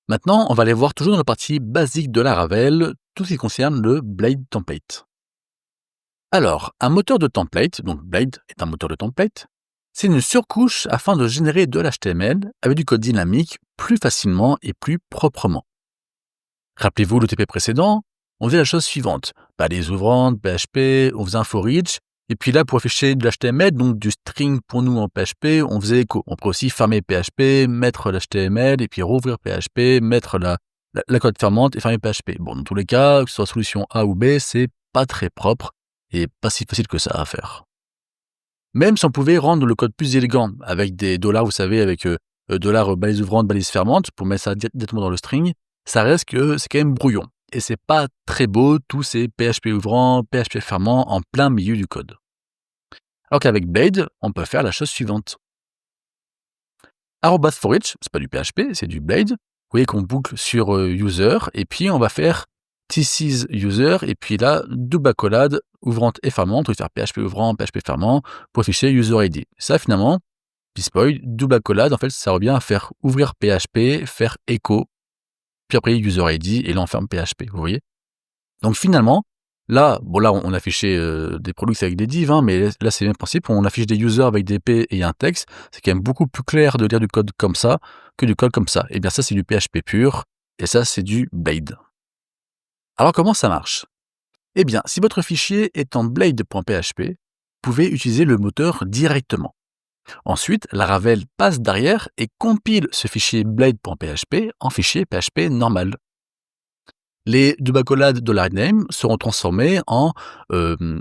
Maintenant, on va aller voir toujours dans la partie basique de Laravel, tout ce qui concerne le Blade Template. Alors, un moteur de template, donc Blade est un moteur de template, c'est une surcouche afin de générer de l'HTML avec du code dynamique plus facilement et plus proprement. Rappelez-vous l'OTP précédent, on faisait la chose suivante. Balises ouvrantes, PHP, on faisait un for each, et puis là, pour afficher de l'HTML, donc du string pour nous en PHP, on faisait echo. On peut aussi fermer PHP, mettre l'HTML, et puis rouvrir PHP, mettre la code fermante et fermer PHP. Bon, dans tous les cas, que ce soit solution A ou B, c'est pas très propre et pas si facile que ça à faire. Même si on pouvait rendre le code plus élégant, avec des dollars, vous savez, avec dollars balise ouvrante, balise fermante, pour mettre ça directement dans le string, ça reste que c'est quand même brouillon. Et c'est pas très beau, tous ces PHP ouvrants, PHP fermants en plein milieu du code. Alors qu'avec Blade, on peut faire la chose suivante. @forEach, c'est pas du PHP, c'est du Blade. Vous voyez qu'on boucle sur user, et puis on va faire this is user, et puis là, double accolade, ouvrante et fermante, on va faire PHP ouvrant, PHP fermant, pour afficher user ID. Ça, finalement, petit spoil, double accolade, en fait, ça revient à faire ouvrir PHP, faire echo, puis après user ID, et là on ferme PHP, vous voyez. Donc finalement, là, on affichait des products avec des divs, mais là c'est le même principe, on affiche des users avec des P et un texte, c'est quand même beaucoup plus clair de lire du code comme ça que du code comme ça. Et bien ça c'est du PHP pur, et ça c'est du Blade. Alors comment ça marche? Eh bien, si votre fichier est en blade.php, vous pouvez utiliser le moteur directement. Ensuite, Laravel passe derrière et compile ce fichier blade.php en fichier PHP normal. Les double accolades $name seront transformés en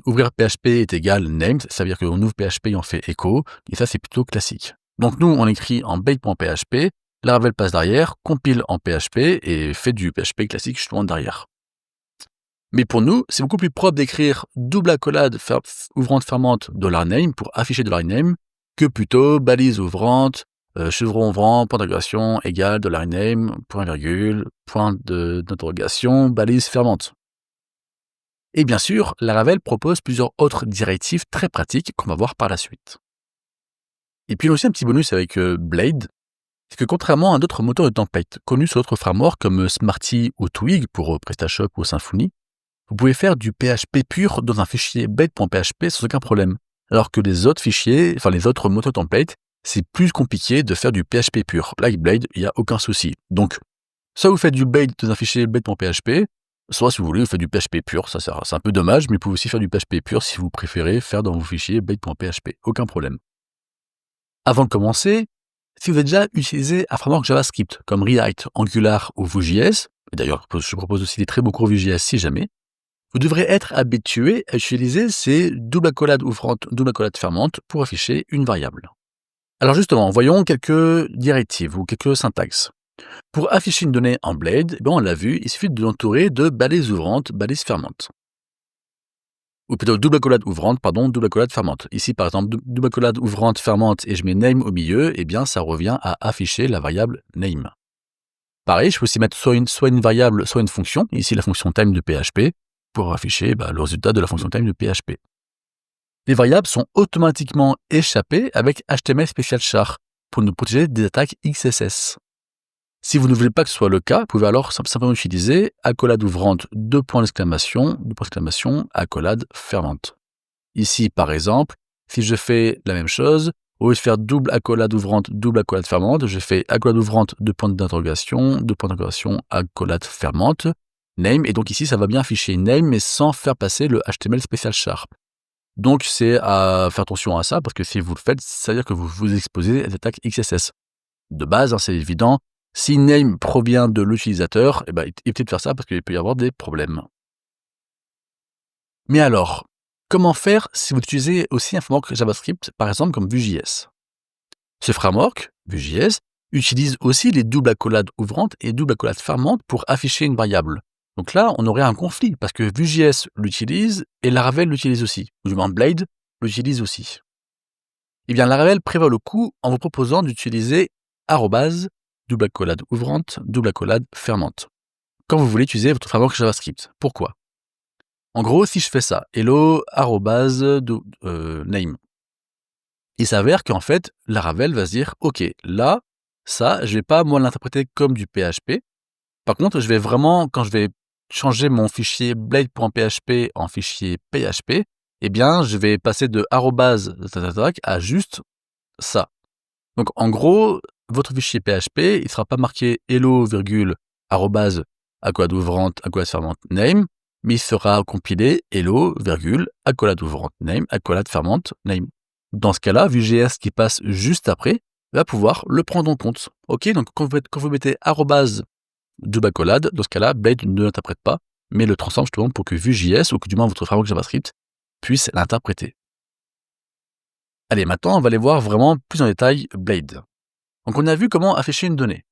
ouvrir PHP est égal name, ça veut dire qu'on ouvre PHP et on fait echo, et ça c'est plutôt classique. Donc nous, on écrit en blade.php, Laravel passe derrière, compile en PHP et fait du PHP classique justement derrière. Mais pour nous, c'est beaucoup plus propre d'écrire double accolade ouvrante fermante $name pour afficher $name que plutôt balise ouvrante, chevron ouvrant, point d'interrogation, égal $name, point virgule, point d'interrogation, balise fermante. Et bien sûr, Laravel propose plusieurs autres directives très pratiques qu'on va voir par la suite. Et puis aussi un petit bonus avec Blade, c'est que contrairement à d'autres moteurs de template connus sur d'autres frameworks comme Smarty ou Twig pour PrestaShop ou Symfony, vous pouvez faire du PHP pur dans un fichier blade.php sans aucun problème. Alors que les autres fichiers, les autres moteurs template, c'est plus compliqué de faire du PHP pur. Là, avec Blade, il n'y a aucun souci. Donc, soit vous faites du Blade dans un fichier blade.php, soit si vous voulez, vous faites du PHP pur. Ça, c'est un peu dommage, mais vous pouvez aussi faire du PHP pur si vous préférez faire dans vos fichiers blade.php. Aucun problème. Avant de commencer, si vous avez déjà utilisé un framework JavaScript comme React, Angular ou Vue.js, et d'ailleurs, je propose aussi des très beaux cours Vue.js si jamais, vous devrez être habitué à utiliser ces double accolades ouvrantes, double accolades fermantes pour afficher une variable. Alors justement, voyons quelques directives ou quelques syntaxes. Pour afficher une donnée en Blade, on l'a vu, il suffit de l'entourer de balises ouvrantes, balises fermantes. Ou plutôt double accolade ouvrante, double accolade fermante. Ici, par exemple, double accolade ouvrante, fermante, et je mets name au milieu, ça revient à afficher la variable name. Pareil, je peux aussi mettre soit une variable, soit une fonction, ici la fonction time de PHP, pour afficher le résultat de la fonction time de PHP. Les variables sont automatiquement échappées avec HTML Special Char pour nous protéger des attaques XSS. Si vous ne voulez pas que ce soit le cas, vous pouvez alors simplement utiliser accolade ouvrante, accolade fermante. Ici, par exemple, si je fais la même chose, au lieu de faire double accolade ouvrante, double accolade fermante, je fais accolade ouvrante, d'interrogation, accolade fermante, name, et donc ici, ça va bien afficher name, mais sans faire passer le HTML Special Char. Donc, c'est à faire attention à ça, parce que si vous le faites, ça veut dire que vous vous exposez à des attaques XSS. De base, c'est évident, si name provient de l'utilisateur, évitez de faire ça, parce qu'il peut y avoir des problèmes. Mais alors, comment faire si vous utilisez aussi un framework JavaScript, par exemple comme Vue.js? Ce framework, Vue.js, utilise aussi les double accolades ouvrantes et double accolades fermantes pour afficher une variable. Donc là, on aurait un conflit, parce que Vue.js l'utilise et Laravel l'utilise aussi, ou du moins Blade l'utilise aussi. Eh bien, Laravel prévoit le coup en vous proposant d'utiliser arrobase, double accolade ouvrante, double accolade fermante, quand vous voulez utiliser votre framework JavaScript. Pourquoi? En gros, si je fais ça, hello, arrobase, name, il s'avère qu'en fait, Laravel va se dire, ok, là, ça, je vais pas moi l'interpréter comme du PHP, Par contre, je vais vraiment, quand je vais changer mon fichier blade.php en fichier PHP, eh bien, je vais passer de arrobase à juste ça. Donc, en gros, votre fichier PHP, il sera pas marqué hello, arrobase, accolade ouvrante, accolade fermante, name, mais il sera compilé hello, accolade ouvrante, name, accolade fermante, name. Dans ce cas-là, Vue.js qui passe juste après va pouvoir le prendre en compte. Ok, donc quand vous mettez arrobase double accolade, dans ce cas-là, Blade ne l'interprète pas, mais le transforme justement pour que Vue.js, ou que du moins votre framework JavaScript, puisse l'interpréter. Allez, maintenant, on va aller voir vraiment plus en détail Blade. Donc, on a vu comment afficher une donnée.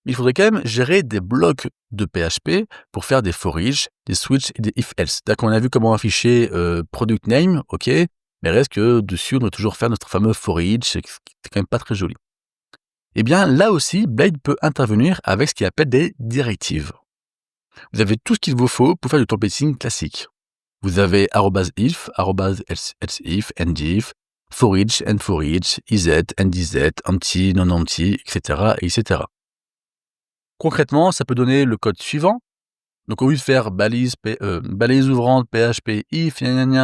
Il faudrait quand même gérer des blocs de PHP pour faire des for each, des switch et des if-else. C'est-à-dire qu'on a vu comment afficher product name, ok, mais reste que dessus, on doit toujours faire notre fameux for each, c'est quand même pas très joli. Eh bien, là aussi, Blade peut intervenir avec ce qu'il appelle des directives. Vous avez tout ce qu'il vous faut pour faire du templating classique. Vous avez @if, @else-if, endif, for each, end for each, is, end is, empty, non empty, etc., etc. Concrètement, ça peut donner le code suivant. Donc, au lieu de faire balise ouvrante PHP if,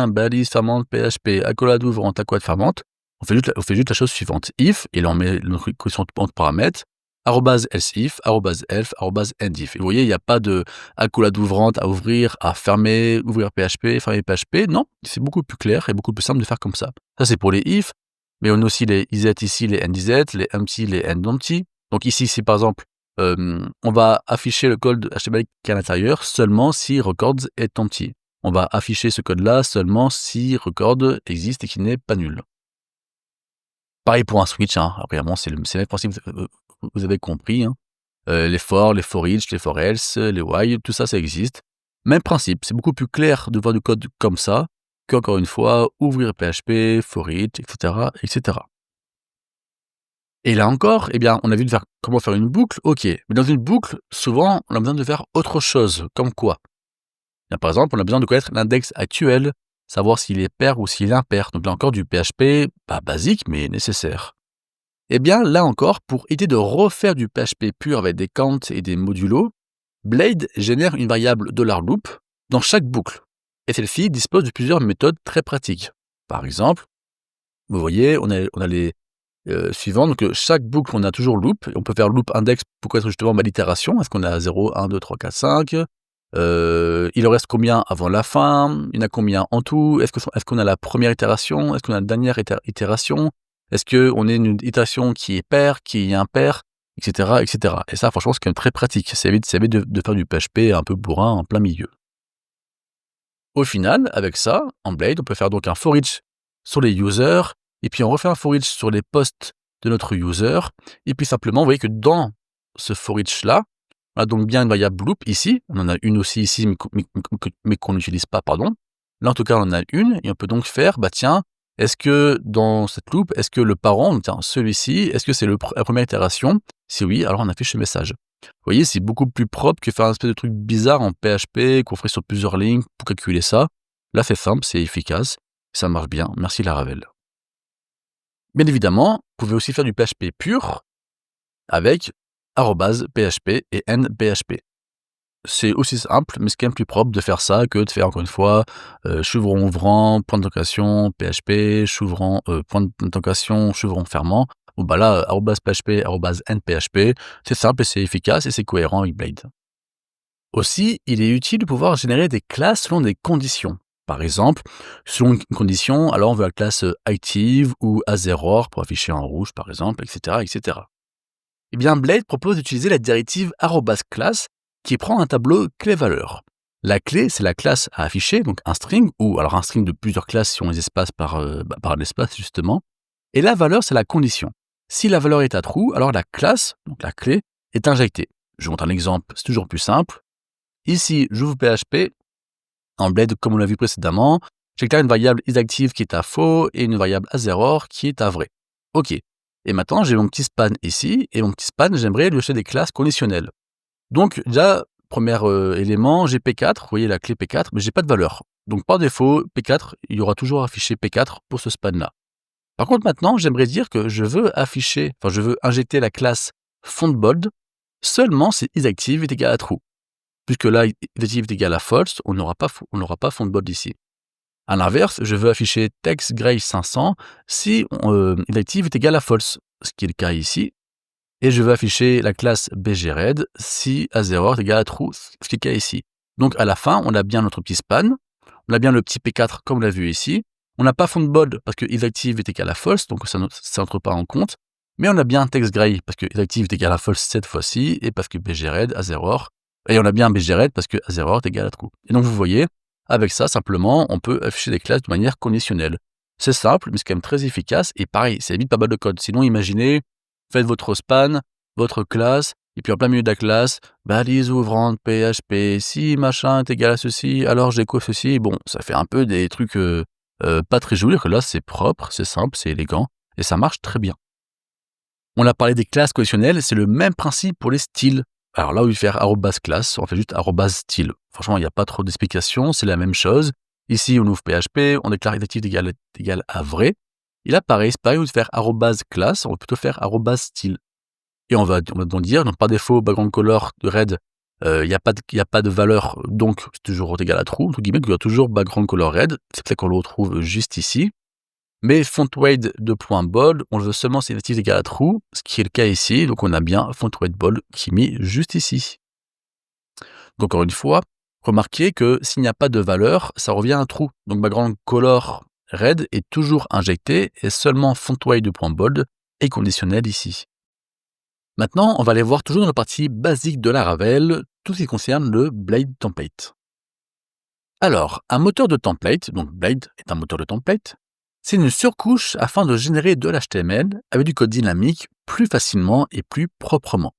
balise fermante PHP, accolade ouvrante, accolade fermante, on fait juste la chose suivante. If, et là on met notre condition de paramètres, @else-if, @elf, @endif. Et vous voyez, il n'y a pas de accolade ouvrante à ouvrir, à fermer, ouvrir PHP, fermer PHP. Non, c'est beaucoup plus clair et beaucoup plus simple de faire comme ça. Ça, c'est pour les if, mais on a aussi les is ici, les end is, les empty, les end empty. Donc ici, c'est par exemple, on va afficher le code HTML qui est à l'intérieur seulement si records est empty. On va afficher ce code-là seulement si record existe et qu'il n'est pas nul. Pareil pour un switch, hein. Vraiment, c'est le même principe, vous avez compris, hein. Les for each, les for else, les while, tout ça, ça existe. Même principe, c'est beaucoup plus clair de voir du code comme ça qu'encore une fois, ouvrir PHP, for each, etc., etc. Et là encore, eh bien, on a vu comment faire une boucle, ok. Mais dans une boucle, souvent, on a besoin de faire autre chose, comme quoi? Bien, par exemple, on a besoin de connaître l'index actuel, savoir s'il est pair ou s'il est impair. Donc là encore, du PHP, pas basique, mais nécessaire. Eh bien, là encore, pour éviter de refaire du PHP pur avec des counts et des modulos, Blade génère une variable $loop dans chaque boucle. Et celle-ci dispose de plusieurs méthodes très pratiques. Par exemple, vous voyez, on a les suivantes. Donc, chaque boucle, on a toujours loop. Et on peut faire loop index pour connaître justement l'itération. Est-ce qu'on a 0, 1, 2, 3, 4, 5 il en reste combien avant la fin? Il y en a combien en tout? Est-ce qu'on a la première itération? Est-ce qu'on a la dernière itération? Est-ce qu'on est une itération qui est pair, qui est impair, etc., etc. Et ça, franchement, c'est quand même très pratique. Ça évite de faire du PHP un peu bourrin en plein milieu. Au final, avec ça, en Blade, on peut faire donc un for each sur les users, et puis on refait un for each sur les posts de notre user, et puis simplement, vous voyez que dans ce for each-là, on a donc bien une variable loop ici, on en a une aussi ici, mais qu'on n'utilise pas, pardon. Là, en tout cas, on en a une, et on peut donc faire, bah tiens, est-ce que dans cette loop, est-ce que le parent, donc tiens, celui-ci, est-ce que c'est la première itération? Si oui, alors on affiche ce message. Vous voyez, c'est beaucoup plus propre que faire un espèce de truc bizarre en PHP qu'on ferait sur plusieurs lignes pour calculer ça. Là, c'est simple, c'est efficace, ça marche bien. Merci Laravel. Bien évidemment, vous pouvez aussi faire du PHP pur avec @php et endphp. C'est aussi simple, mais c'est quand même plus propre de faire ça que de faire encore une fois chevron ouvrant, point d'interrogation, PHP, chevron, point d'interrogation, chevron fermant. Bon bah là, @php, @endphp, c'est simple et c'est efficace et c'est cohérent avec Blade. Aussi, il est utile de pouvoir générer des classes selon des conditions. Par exemple, selon une condition, alors on veut la classe active ou as_error pour afficher en rouge par exemple, etc., etc. Eh bien, Blade propose d'utiliser la directive @class qui prend un tableau clé-valeur. La clé, c'est la classe à afficher, donc un string, ou alors un string de plusieurs classes si on les espace par l'espace justement. Et la valeur, c'est la condition. Si la valeur est à true, alors la classe, donc la clé, est injectée. Je vous montre un exemple, c'est toujours plus simple. Ici, j'ouvre PHP. En Blade, comme on l'a vu précédemment, j'ai là une variable isActive qui est à faux et une variable as_error qui est à vrai. Ok. Et maintenant, j'ai mon petit span ici, et mon petit span, j'aimerais lui acheter des classes conditionnelles. Donc, déjà, premier élément, j'ai P4, vous voyez la clé P4, mais j'ai pas de valeur. Donc, par défaut, P4, il y aura toujours affiché P4 pour ce span-là. Par contre, maintenant, j'aimerais dire que je veux injecter la classe fontBold seulement si isActive est égal à true. Puisque là, isActive est égal à false, on n'aura pas fontBold ici. À l'inverse, je veux afficher textGray500 si isActive est égal à false, ce qui est le cas ici. Et je veux afficher la classe bgred si asError est égal à true, ce qui est le cas ici. Donc à la fin, on a bien notre petit span, on a bien le petit P4 comme on l'a vu ici. On n'a pas fontBold parce que isActive est égal à false, donc ça n'entre pas en compte. Mais on a bien textGray parce que isActive est égal à false cette fois-ci, et parce que bgred, asError, et on a bien bgred parce que asError est égal à true. Et donc vous voyez, avec ça, simplement, on peut afficher des classes de manière conditionnelle. C'est simple, mais c'est quand même très efficace, et pareil, ça évite pas mal de code. Sinon, imaginez, faites votre span, votre classe, et puis en plein milieu de la classe, balise ouvrante PHP, si machin est égal à ceci, alors j'écho ceci. Bon, ça fait un peu des trucs pas très jolis, que là c'est propre, c'est simple, c'est élégant, et ça marche très bien. On a parlé des classes conditionnelles, c'est le même principe pour les styles. Alors là, au lieu de faire @class, on fait juste @style. Franchement, il n'y a pas trop d'explications, c'est la même chose. Ici, on ouvre PHP, on déclare isActive égal à vrai. Et là, pareil, c'est pareil, au lieu de faire @class, on va plutôt faire @style. Et on va donc dire, donc par défaut, background color de red, il n'y a pas de valeur, donc c'est toujours égal à true, entre guillemets, il y a toujours background color red, c'est pour ça qu'on le retrouve juste ici. Mais fontWeight de .bold, on le veut seulement si isActive est égal à true, ce qui est le cas ici, donc on a bien fontWeight bold qui est mis juste ici. Donc encore une fois, remarquez que s'il n'y a pas de valeur, ça revient à true. Donc background color red est toujours injecté et seulement fontWeight de .bold est conditionnel ici. Maintenant, on va aller voir toujours dans la partie basique de Laravel, tout ce qui concerne le Blade template. Alors, un moteur de template, donc Blade est un moteur de template, c'est une surcouche afin de générer de l'HTML avec du code dynamique plus facilement et plus proprement.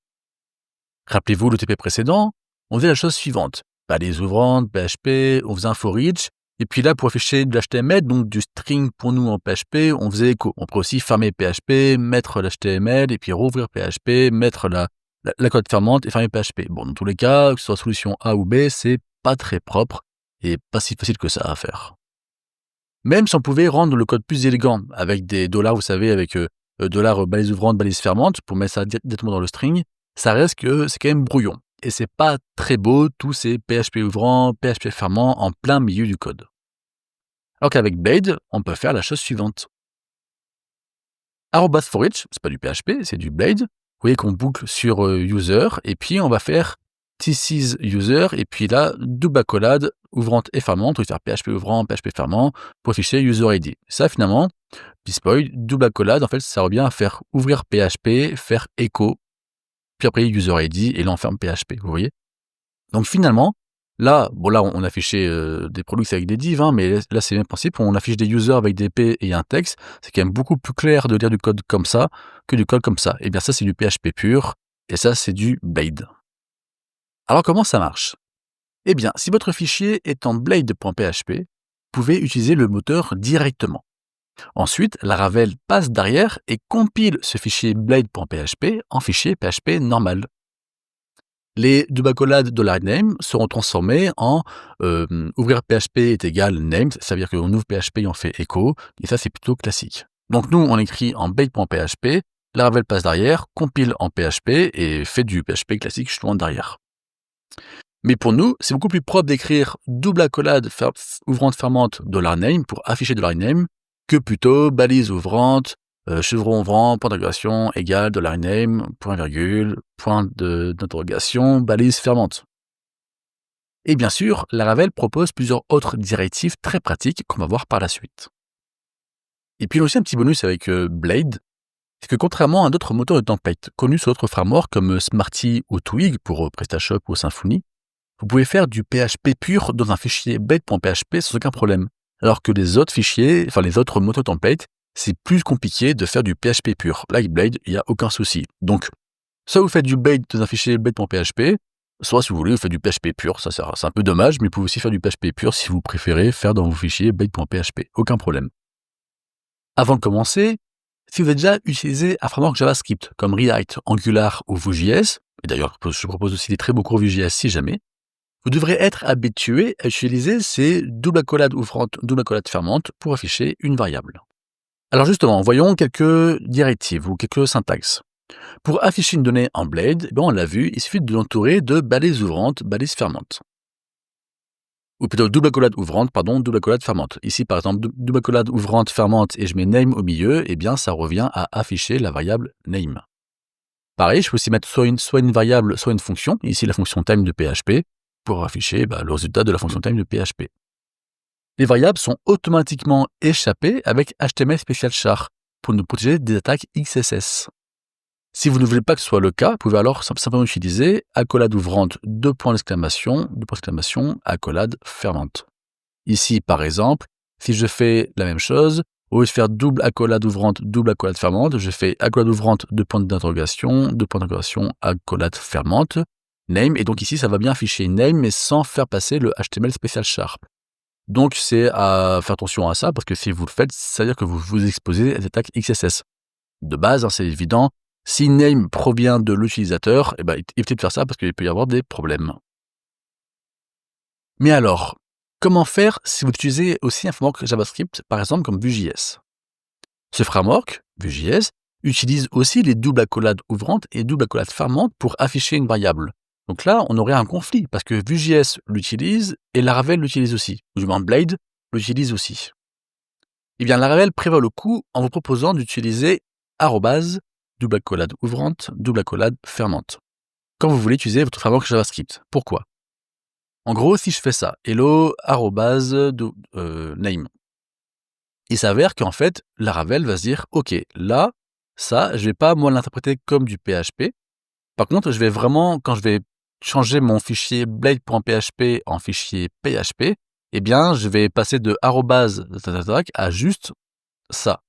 Rappelez-vous le TP précédent, on faisait la chose suivante. Balise ouvrante, PHP, on faisait un for each, et puis là, pour afficher de l'HTML, donc du string pour nous en PHP, on faisait echo. On peut aussi fermer PHP, mettre l'HTML, et puis rouvrir PHP, mettre la code fermante et fermer PHP. Bon, dans tous les cas, que ce soit solution A ou B, c'est pas très propre et pas si facile que ça à faire. Même si on pouvait rendre le code plus élégant, avec des dollars, vous savez, avec dollars balise ouvrante, balise fermante, pour mettre ça directement dans le string, ça reste que c'est quand même brouillon. Et c'est pas très beau, tous ces PHP ouvrant, PHP fermant en plein milieu du code. Alors qu'avec Blade, on peut faire la chose suivante. @forEach, c'est pas du PHP, c'est du Blade. Vous voyez qu'on boucle sur user, et puis on va faire this is user, et puis là, double accolade, ouvrante et fermante, on va faire PHP ouvrant, PHP fermant, pour afficher user ID. Ça, finalement, petit spoil, double accolade, en fait, ça revient à faire ouvrir PHP, faire echo, puis après user ID, et là on ferme PHP, vous voyez. Donc finalement, là, bon là on affichait des products avec des divs, hein, mais là c'est le même principe, on affiche des users avec des P et un texte, c'est quand même beaucoup plus clair de lire du code comme ça que du code comme ça. Et bien ça c'est du PHP pur, et ça c'est du Blade. Alors comment ça marche? Eh bien, si votre fichier est en blade.php, vous pouvez utiliser le moteur directement. Ensuite, Laravel passe derrière et compile ce fichier blade.php en fichier PHP normal. Les double accolades $name seront transformés en ouvrir PHP est égal name, ça veut dire qu'on ouvre PHP et on fait echo, et ça c'est plutôt classique. Donc nous, on écrit en blade.php, Laravel passe derrière, compile en PHP et fait du PHP classique justement derrière. Mais pour nous, c'est beaucoup plus propre d'écrire double accolade ouvrante fermante $name pour afficher $name que plutôt balise ouvrante, chevron ouvrant, point d'interrogation, égal, $name, point virgule, point d'interrogation, balise fermante. Et bien sûr, Laravel propose plusieurs autres directives très pratiques qu'on va voir par la suite. Et puis aussi un petit bonus avec Blade, c'est que contrairement à d'autres moteurs de template connus sur d'autres frameworks comme Smarty ou Twig pour PrestaShop ou Symfony, vous pouvez faire du PHP pur dans un fichier blade.php sans aucun problème. Alors que les autres fichiers, enfin les autres moteurs template, c'est plus compliqué de faire du PHP pur. Là, avec Blade, il n'y a aucun souci. Donc, soit vous faites du Blade dans un fichier blade.php, soit si vous voulez, vous faites du PHP pur. Ça, c'est un peu dommage, mais vous pouvez aussi faire du PHP pur si vous préférez faire dans vos fichiers blade.php. Aucun problème. Avant de commencer, si vous avez déjà utilisé un framework JavaScript comme React, Angular ou Vue.js, et d'ailleurs, je propose aussi des très beaux cours Vue.js si jamais, vous devrez être habitué à utiliser ces double accolades ouvrantes, double accolades fermantes pour afficher une variable. Alors justement, voyons quelques directives ou quelques syntaxes. Pour afficher une donnée en Blade, on l'a vu, il suffit de l'entourer de balises ouvrantes, balises fermantes. Ou plutôt double accolade ouvrante, double accolade fermante. Ici, par exemple, double accolade ouvrante fermante et je mets name au milieu, ça revient à afficher la variable name. Pareil, je peux aussi mettre soit une variable, soit une fonction, ici la fonction time de PHP, pour afficher le résultat de la fonction time de PHP. Les variables sont automatiquement échappées avec HTML Special Char pour nous protéger des attaques XSS. Si vous ne voulez pas que ce soit le cas, vous pouvez alors simplement utiliser accolade ouvrante, accolade fermante. Ici, par exemple, si je fais la même chose, au lieu de faire double accolade ouvrante, double accolade fermante, je fais accolade ouvrante, accolade fermante, name, et donc ici, ça va bien afficher name, mais sans faire passer le HTML Special Char. Donc, c'est à faire attention à ça, parce que si vous le faites, ça veut dire que vous vous exposez à des attaques XSS. De base, c'est évident, si name provient de l'utilisateur, évitez de faire ça parce qu'il peut y avoir des problèmes. Mais alors, comment faire si vous utilisez aussi un framework JavaScript, par exemple comme Vue.js? Ce framework, Vue.js, utilise aussi les doubles accolades ouvrantes et doubles accolades fermantes pour afficher une variable. Donc là, on aurait un conflit parce que Vue.js l'utilise et Laravel l'utilise aussi, ou du moins Blade l'utilise aussi. Eh bien, Laravel prévoit le coup en vous proposant d'utiliser arrobase, double accolade ouvrante, double accolade fermante, quand vous voulez utiliser votre framework JavaScript. Pourquoi? En gros, si je fais ça, hello, arrobase, name, il s'avère qu'en fait, Laravel va se dire, ok, là, ça, je vais pas moi l'interpréter comme du PHP. Par contre, je vais vraiment, quand je vais changer mon fichier blade.php en fichier PHP, je vais passer de arrobase à juste ça.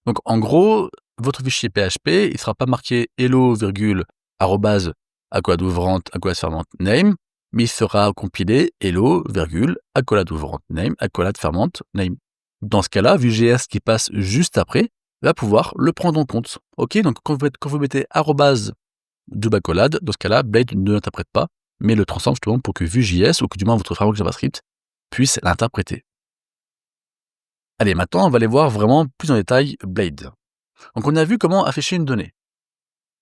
Donc, en gros, votre fichier PHP, il sera pas marqué hello, arrobase, accolade ouvrante, accolade fermante, name, mais il sera compilé hello, accolade ouvrante, name, accolade fermante, name. Dans ce cas-là, Vue.js qui passe juste après va pouvoir le prendre en compte. Ok, donc quand vous mettez arrobase double accolade, dans ce cas-là, Blade ne l'interprète pas, mais le transforme justement pour que Vue.js, ou que du moins votre framework JavaScript, puisse l'interpréter. Allez, maintenant, on va aller voir vraiment plus en détail Blade. Donc, on a vu comment afficher une donnée.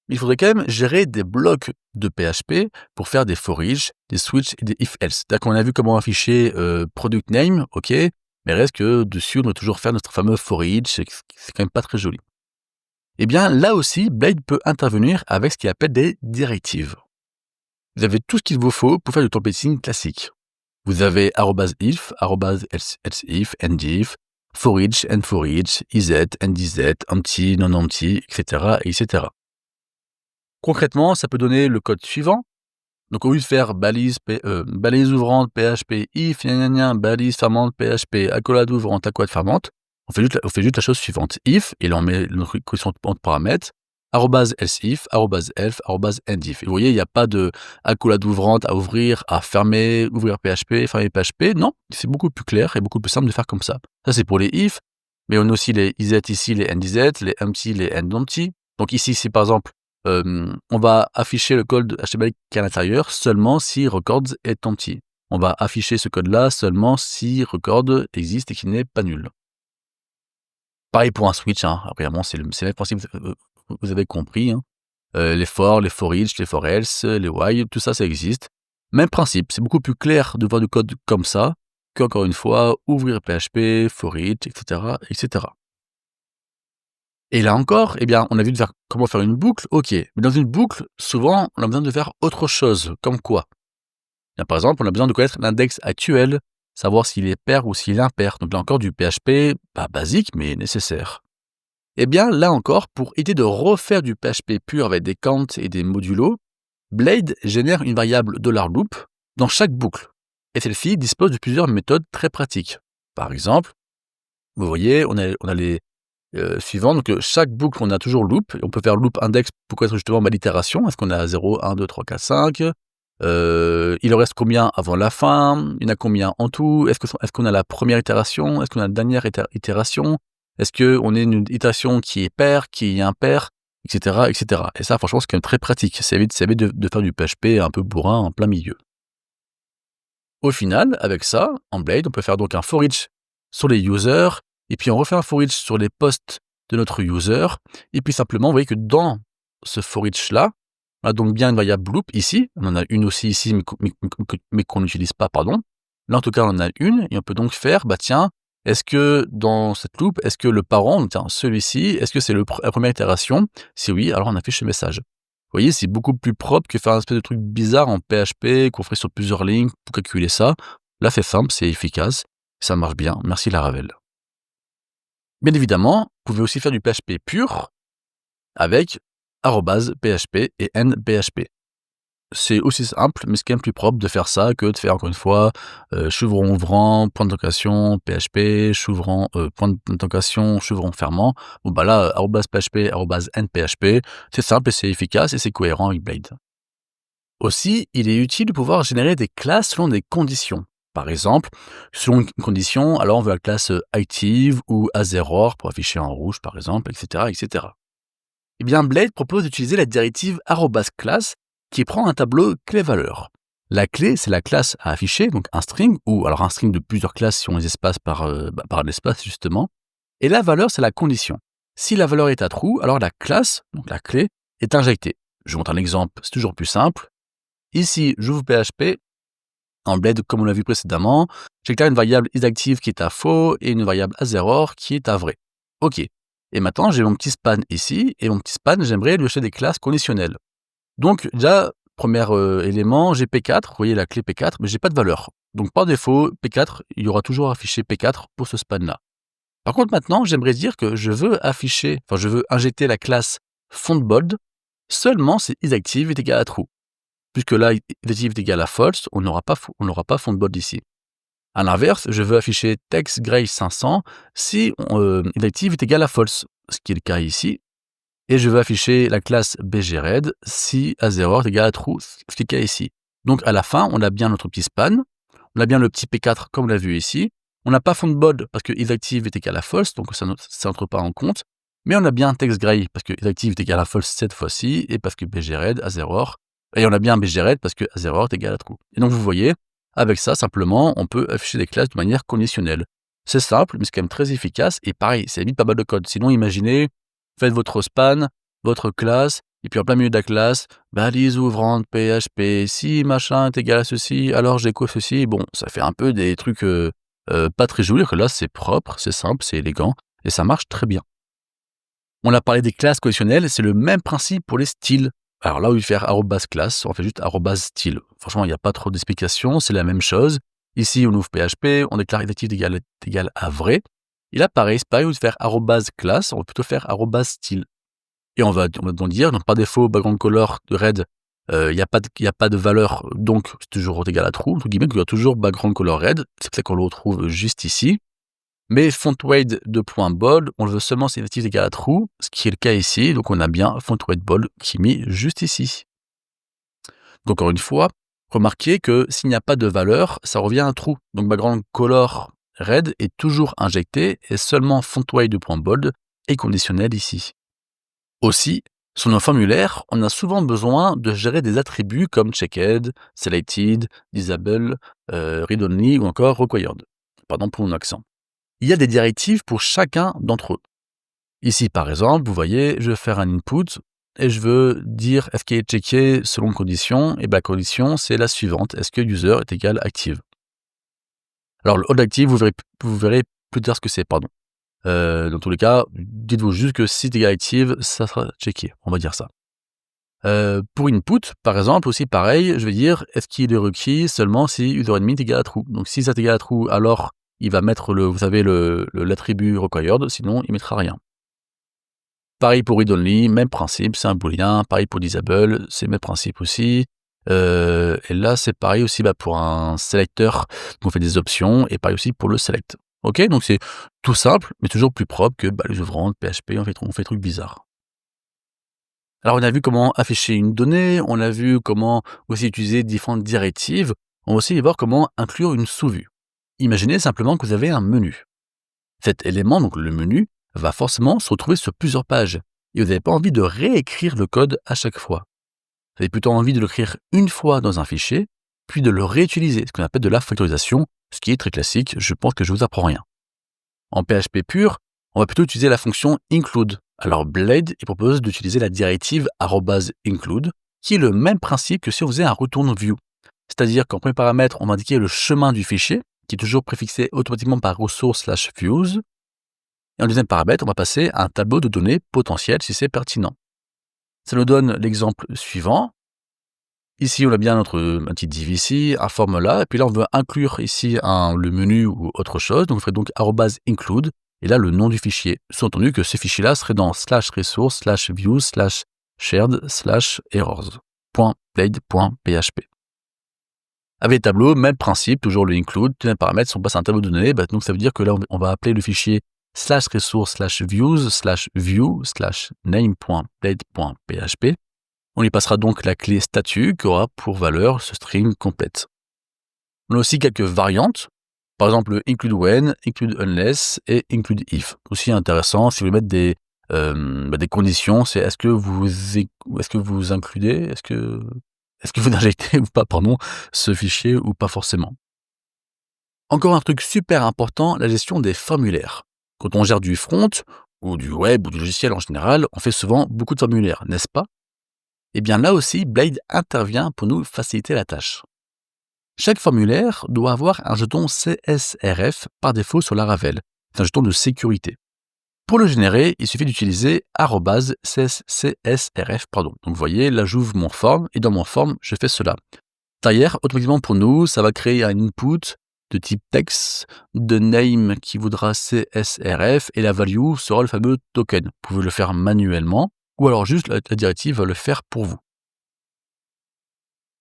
Il faudrait quand même gérer des blocs de PHP pour faire des for each, des switch et des if-else. C'est-à-dire qu'on a vu comment afficher product name, ok, mais reste que dessus, on doit toujours faire notre fameux for each, c'est quand même pas très joli. Eh bien, là aussi, Blade peut intervenir avec ce qu'il appelle des directives. Vous avez tout ce qu'il vous faut pour faire du templating classique. Vous avez @if, @else-if, endif, for each, and for each, is, is, empty, non empty, etc., etc. Concrètement, ça peut donner le code suivant. Donc, au lieu de faire balise ouvrante, PHP, if, balise fermante, PHP, accolade ouvrante, accolade fermante, on fait juste la chose suivante. If, et là, on met notre correspondant de paramètres, @else-if, @elf, @endif. Et vous voyez, il n'y a pas de accolade ouvrante à ouvrir, à fermer, ouvrir PHP, fermer PHP. Non, c'est beaucoup plus clair et beaucoup plus simple de faire comme ça. Ça, c'est pour les if, mais on a aussi les is ici, les end is, les empty, les end empty. Donc ici, c'est par exemple, on va afficher le code HTML qui est à l'intérieur seulement si records est empty. On va afficher ce code-là seulement si record existe et qu'il n'est pas nul. Pareil pour un switch, apparemment, c'est le même principe, vous avez compris. Les for each, les for else, les while, tout ça existe. Même principe, c'est beaucoup plus clair de voir du code comme ça qu'encore une fois, ouvrir PHP, for each, etc., etc. Et là encore, on a vu comment faire une boucle, ok. Mais dans une boucle, souvent, on a besoin de faire autre chose, comme quoi? Par exemple, on a besoin de connaître l'index actuel, savoir s'il est pair ou s'il est impair. Donc là encore, du PHP, pas basique, mais nécessaire. Là encore, pour éviter de refaire du PHP pur avec des counts et des modulos, Blade génère une variable $loop dans chaque boucle. Et celle-ci dispose de plusieurs méthodes très pratiques. Par exemple, vous voyez, on a les suivants. Donc, chaque boucle, on a toujours loop. On peut faire loop index pour connaître justement l'itération. Est-ce qu'on a 0, 1, 2, 3, 4, 5 il en reste combien avant la fin? Il y en a combien en tout? Est-ce qu'on a la première itération? Est-ce qu'on a la dernière itération? Est-ce qu'on est une itération qui est pair, qui est impair, etc., etc. Et ça, franchement, c'est quand même très pratique. Ça évite de faire du PHP un peu bourrin en plein milieu. Au final, avec ça, en Blade, on peut faire donc un for each sur les users, et puis on refait un for each sur les posts de notre user, et puis simplement, vous voyez que dans ce for each là, on a donc bien une variable loop ici, on en a une aussi ici, mais qu'on n'utilise pas, pardon. Là, en tout cas, on en a une, et on peut donc faire, tiens, est-ce que dans cette loop, est-ce que le parent, donc tiens, celui-ci, est-ce que c'est la première itération? Si oui, alors on affiche le message. Vous voyez, c'est beaucoup plus propre que faire un espèce de truc bizarre en PHP qu'on ferait sur plusieurs lignes pour calculer ça. Là, c'est simple, c'est efficace, ça marche bien. Merci Laravel. Bien évidemment, vous pouvez aussi faire du PHP pur avec @php et ndphp. C'est aussi simple, mais c'est quand même plus propre de faire ça que de faire, encore une fois, chevron ouvrant, point d'interrogation, PHP, chevron, point d'interrogation, chevron fermant. Bon, là, @php, @nphp, c'est simple et c'est efficace et c'est cohérent avec Blade. Aussi, il est utile de pouvoir générer des classes selon des conditions. Par exemple, selon une condition, alors on veut la classe active ou as_error pour afficher en rouge, par exemple, etc., etc. Eh bien, Blade propose d'utiliser la directive @class qui prend un tableau clé-valeur. La clé, c'est la classe à afficher, donc un string, ou alors un string de plusieurs classes si on les espace par l'espace, justement. Et la valeur, c'est la condition. Si la valeur est à true, alors la classe, donc la clé, est injectée. Je vous montre un exemple, c'est toujours plus simple. Ici, j'ouvre PHP. En Blade, comme on l'a vu précédemment, j'ai là une variable isActive qui est à faux et une variable as_error qui est à vrai. OK. Et maintenant, j'ai mon petit span ici, et mon petit span, j'aimerais lui acheter des classes conditionnelles. Donc, déjà, premier élément, j'ai P4, vous voyez la clé P4, mais j'ai pas de valeur. Donc, par défaut, P4, il y aura toujours affiché P4 pour ce span-là. Par contre, maintenant, j'aimerais dire que je veux injecter la classe fontBold seulement si isActive est égal à true. Puisque là, isActive est égal à false, on n'aura pas fontBold ici. À l'inverse, je veux afficher textGray500 si isActive est égal à false, ce qui est le cas ici. Et je veux afficher la classe bgred si as_error est égal à true, ce qui est le cas ici. Donc à la fin, on a bien notre petit span, on a bien le petit P4 comme on l'a vu ici, on n'a pas fontBold parce que isActive est égal à false, donc ça n'entre pas en compte, mais on a bien textGray parce que isActive est égal à false cette fois-ci, et parce que bgred, as_error, et on a bien bgred parce que as_error est égal à true. Et donc vous voyez, avec ça, simplement, on peut afficher des classes de manière conditionnelle. C'est simple, mais c'est quand même très efficace, et pareil, ça évite pas mal de code. Sinon, imaginez, faites votre span, votre classe, et puis en plein milieu de la classe, balise ouvrante, PHP, si machin est égal à ceci, alors j'écho ceci. Bon, ça fait un peu des trucs pas très jolis, que là c'est propre, c'est simple, c'est élégant, et ça marche très bien. On a parlé des classes conditionnelles, c'est le même principe pour les styles. Alors là, au lieu de faire @class, on fait juste @style. Franchement, il n'y a pas trop d'explications, c'est la même chose. Ici, on ouvre PHP, on déclare isActive égal à vrai. Et là, pareil, c'est pareil, au lieu de faire @class, on va plutôt faire @style. Et on va donc dire, donc par défaut, background color de red, il n'y a pas de valeur, donc c'est toujours égal à true, entre guillemets, donc il y a toujours background color red, c'est pour ça qu'on le retrouve juste ici. Mais fontWeight de .bold, on le veut seulement si isActive est égal à true, ce qui est le cas ici, donc on a bien fontWeight bold qui est mis juste ici. Donc encore une fois, remarquez que s'il n'y a pas de valeur, ça revient à true. Donc background color red est toujours injecté et seulement fontWeight de .bold est conditionnel ici. Aussi, sur nos formulaires, on a souvent besoin de gérer des attributs comme checked, selected, disable, read-only ou encore required. Pardon pour mon accent. Il y a des directives pour chacun d'entre eux. Ici, par exemple, vous voyez, je veux faire un input et je veux dire est-ce qu'il est checké selon condition, et la condition, c'est la suivante, est-ce que user est égal active. Alors, le hold active, vous verrez plus tard ce que c'est, pardon. Dans tous les cas, dites-vous juste que si c'est égal active, ça sera checké, on va dire ça. Pour input, par exemple, aussi pareil, je vais dire est-ce qu'il est requis seulement si user_admin est égal à true. Donc si ça est égal à true, alors il va mettre l'attribut required, sinon il mettra rien. Pareil pour read-only, même principe, c'est un booléen. Pareil pour disable, c'est le même principe aussi. Et là, c'est pareil aussi pour un selecteur, on fait des options, et pareil aussi pour le select. Ok, donc c'est tout simple, mais toujours plus propre que les ouvrantes, PHP, on fait des trucs bizarres. Alors, on a vu comment afficher une donnée, on a vu comment aussi utiliser différentes directives, on va aussi voir comment inclure une sous-vue. Imaginez simplement que vous avez un menu. Cet élément, donc le menu, va forcément se retrouver sur plusieurs pages, et vous n'avez pas envie de réécrire le code à chaque fois. Vous avez plutôt envie de l'écrire une fois dans un fichier, puis de le réutiliser, ce qu'on appelle de la factorisation, ce qui est très classique, je pense que je vous apprends rien. En PHP pur, on va plutôt utiliser la fonction include, Alors Blade, il propose d'utiliser la directive @include, qui est le même principe que si on faisait un return view. C'est-à-dire qu'en premier paramètre, on va indiquer le chemin du fichier, qui est toujours préfixé automatiquement par resource/views. Et en deuxième paramètre, on va passer un tableau de données potentiel si c'est pertinent. Ça nous donne l'exemple suivant. Ici, on a bien notre petit div ici, un formula, et puis là, on veut inclure ici le menu ou autre chose. Donc, on ferait donc @include, et là, le nom du fichier. Sous-entendu que ce fichier-là serait dans /resource/views/shared/errors.blade.php. Avec les tableaux, même principe, toujours le include, tous les paramètres, si on passe à un tableau de données, donc ça veut dire que là, on va appeler le fichier /resource/views/name.blade.php. On y passera donc la clé statut qui aura pour valeur ce string complète. On a aussi quelques variantes, par exemple include when, include unless et include if. Aussi intéressant, si vous voulez mettre des conditions, c'est est-ce que vous includez, est-ce que vous injectez ou pas, ce fichier ou pas forcément. Encore un truc super important, la gestion des formulaires. Quand on gère du front, ou du web, ou du logiciel en général, on fait souvent beaucoup de formulaires, n'est-ce pas? Et bien là aussi, Blade intervient pour nous faciliter la tâche. Chaque formulaire doit avoir un jeton CSRF par défaut sur Laravel. C'est un jeton de sécurité. Pour le générer, il suffit d'utiliser @csrf. Donc vous voyez, là j'ouvre mon form et dans mon form, je fais cela. Derrière, automatiquement pour nous, ça va créer un input de type text, de name qui voudra CSRF et la value sera le fameux token. Vous pouvez le faire manuellement ou alors juste la directive va le faire pour vous.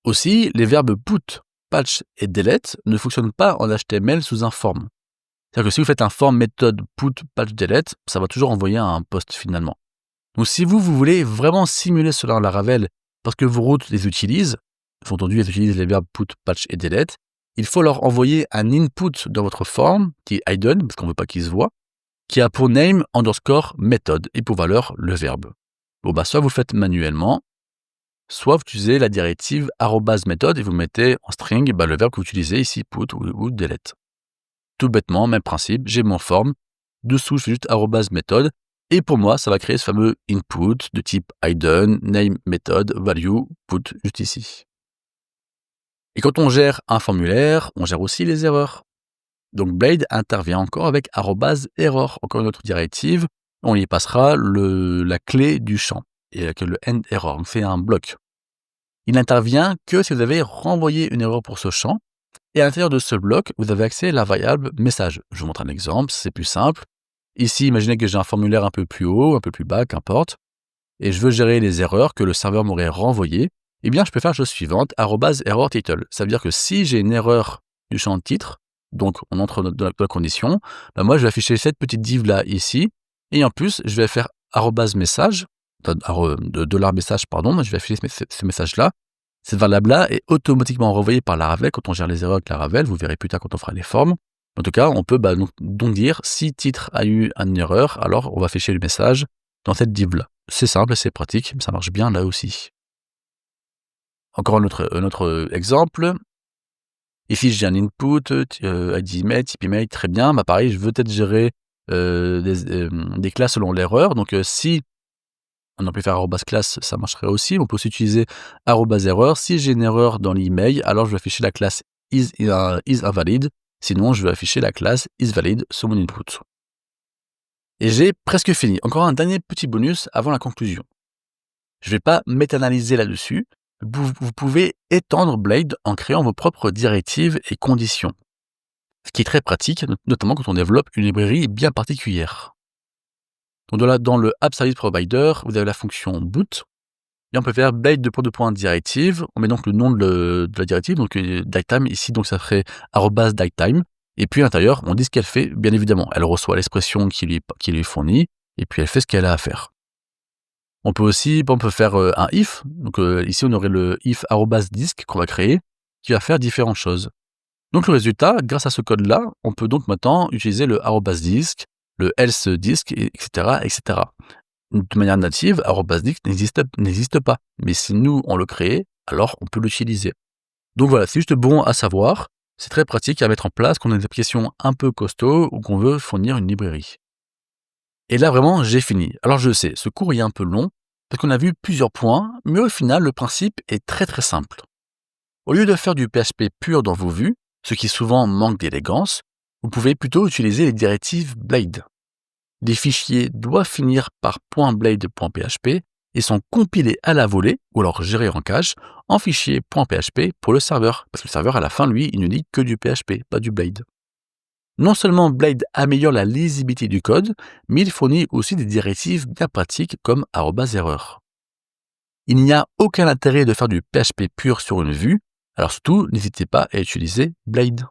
Aussi, les verbes put, patch et delete ne fonctionnent pas en HTML sous un form. C'est-à-dire que si vous faites un form méthode put, patch, delete, ça va toujours envoyer un post finalement. Donc si vous voulez vraiment simuler cela en Laravel parce que vos routes les utilisent, sous-entendu elles utilisent les verbes put, patch et delete, il faut leur envoyer un input dans votre form qui est hidden, parce qu'on ne veut pas qu'ils se voient, qui a pour name underscore méthode et pour valeur le verbe. Soit vous le faites manuellement, soit vous utilisez la directive @method et vous mettez en string le verbe que vous utilisez ici, put ou delete. Tout bêtement, même principe, j'ai mon form, dessous je fais juste @method, et pour moi ça va créer ce fameux input de type hidden, name, method, value, put juste ici. Et quand on gère un formulaire, on gère aussi les erreurs. Donc Blade intervient encore avec @error, encore une autre directive, on y passera la clé du champ, et que le end error, on fait un bloc. Il n'intervient que si vous avez renvoyé une erreur pour ce champ, et à l'intérieur de ce bloc, vous avez accès à la variable message. Je vous montre un exemple, c'est plus simple. Ici, imaginez que j'ai un formulaire un peu plus haut, un peu plus bas, qu'importe, et je veux gérer les erreurs que le serveur m'aurait renvoyées. Eh bien, je peux faire la chose suivante, @errorTitle. Ça veut dire que si j'ai une erreur du champ titre, donc on entre dans la condition, moi je vais afficher cette petite div là ici, et en plus je vais faire @message, $message, je vais afficher ce message là. Cette variable-là est automatiquement renvoyée par Laravel quand on gère les erreurs avec Laravel. Vous verrez plus tard quand on fera les formes. En tout cas, on peut donc dire si titre a eu une erreur, alors on va afficher le message dans cette div-là. C'est simple, c'est pratique, ça marche bien là aussi. Encore un autre exemple. Ici, j'ai un input, ID email, type email, très bien. Pareil, je veux peut-être gérer des classes selon l'erreur. Donc, si on peut faire @class, ça marcherait aussi. On peut aussi utiliser @error. Si j'ai une erreur dans l'email, alors je vais afficher la classe isInvalid. Sinon, je vais afficher la classe isValid sur mon input. Et j'ai presque fini. Encore un dernier petit bonus avant la conclusion. Je ne vais pas m'éternaliser là-dessus. Vous pouvez étendre Blade en créant vos propres directives et conditions. Ce qui est très pratique, notamment quand on développe une librairie bien particulière. Donc dans le App Service Provider, vous avez la fonction boot, et on peut faire Blade directive. On met donc le nom de la directive, donc datetime ici, donc ça ferait @datetime. Et puis à l'intérieur, on dit ce qu'elle fait, bien évidemment. Elle reçoit l'expression qui lui est fournie, et puis elle fait ce qu'elle a à faire. On peut faire un if. Donc ici, on aurait le if @disk qu'on va créer, qui va faire différentes choses. Donc le résultat, grâce à ce code-là, on peut donc maintenant utiliser le @disk, le else disk, etc., etc. De manière native, @disk n'existe pas. Mais si nous, on le crée, alors on peut l'utiliser. Donc voilà, c'est juste bon à savoir. C'est très pratique à mettre en place quand on a une application un peu costaud ou qu'on veut fournir une librairie. Et là, vraiment, j'ai fini. Alors je sais, ce cours est un peu long, parce qu'on a vu plusieurs points, mais au final, le principe est très très simple. Au lieu de faire du PHP pur dans vos vues, ce qui souvent manque d'élégance, vous pouvez plutôt utiliser les directives Blade. Les fichiers doivent finir par .blade.php et sont compilés à la volée, ou alors gérés en cache, en fichier .php pour le serveur, parce que le serveur, à la fin, lui, il ne lit que du PHP, pas du Blade. Non seulement Blade améliore la lisibilité du code, mais il fournit aussi des directives bien pratiques comme @erreur. Il n'y a aucun intérêt de faire du PHP pur sur une vue, alors surtout, n'hésitez pas à utiliser Blade.